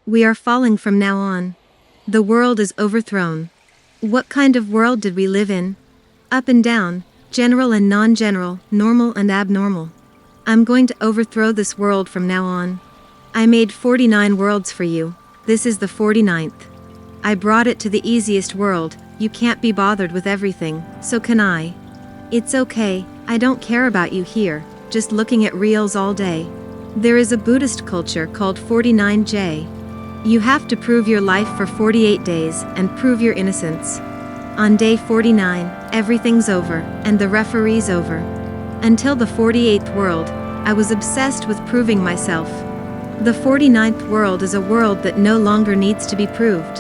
We are falling from now on. The world is overthrown. What kind of world did we live in? Up and down, general and non-general, normal and abnormal. I'm going to overthrow this world from now on. I made 49 worlds for you. This is the 49th. I brought it to the easiest world. You can't be bothered with everything, so can I. It's okay, I don't care about you here, just looking at reels all day. There is a Buddhist culture called 49J. You have to prove your life for 48 days and prove your innocence. On day 49, everything's over, and the referee's over. Until the 48th world, I was obsessed with proving myself. The 49th world is a world that no longer needs to be proved.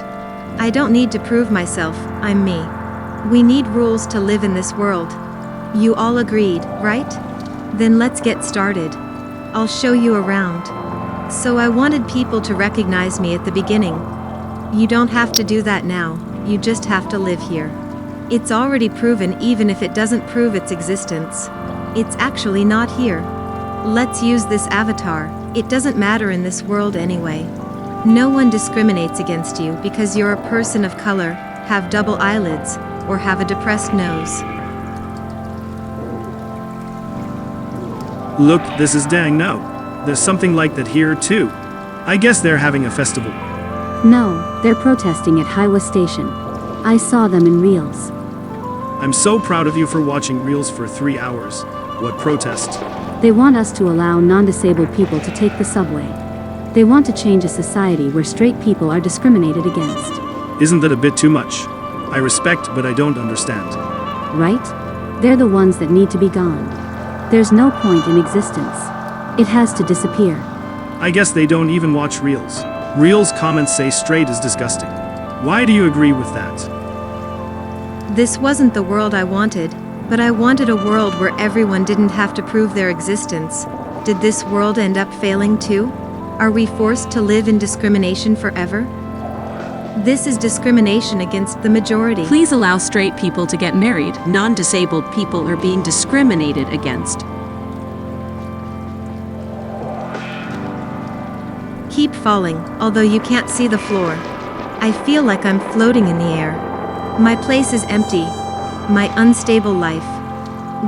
I don't need to prove myself, I'm me. We need rules to live in this world. You all agreed, right? Then let's get started. I'll show you around. So I wanted people to recognize me at the beginning. You don't have to do that now, you just have to live here. It's already proven even if it doesn't prove its existence. It's actually not here. Let's use this avatar, it doesn't matter in this world anyway. No one discriminates against you because you're a person of color, have double eyelids, or have a depressed nose. Look, this is dang no. There's something like that here too. I guess they're having a festival. No, they're protesting at Highway Station. I saw them in reels. I'm so proud of you for watching reels for 3 hours. What protest? They want us to allow non-disabled people to take the subway. They want to change a society where straight people are discriminated against. Isn't that a bit too much? I respect, but I don't understand. Right? They're the ones that need to be gone. There's no point in existence. It has to disappear. I guess they don't even watch reels. Reels comments say straight is disgusting. Why do you agree with that? This wasn't the world I wanted, but I wanted a world where everyone didn't have to prove their existence. Did this world end up failing too? Are we forced to live in discrimination forever? This is discrimination against the majority. Please allow straight people to get married. Non-disabled people are being discriminated against. Keep falling, although you can't see the floor. I feel like I'm floating in the air. My place is empty. My unstable life.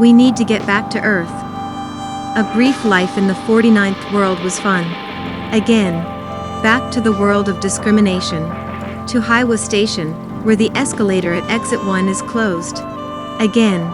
We need to get back to Earth. A brief life in the 49th world was fun. Again, back to the world of discrimination. To Highway Station, where the escalator at exit 1 is closed. Again.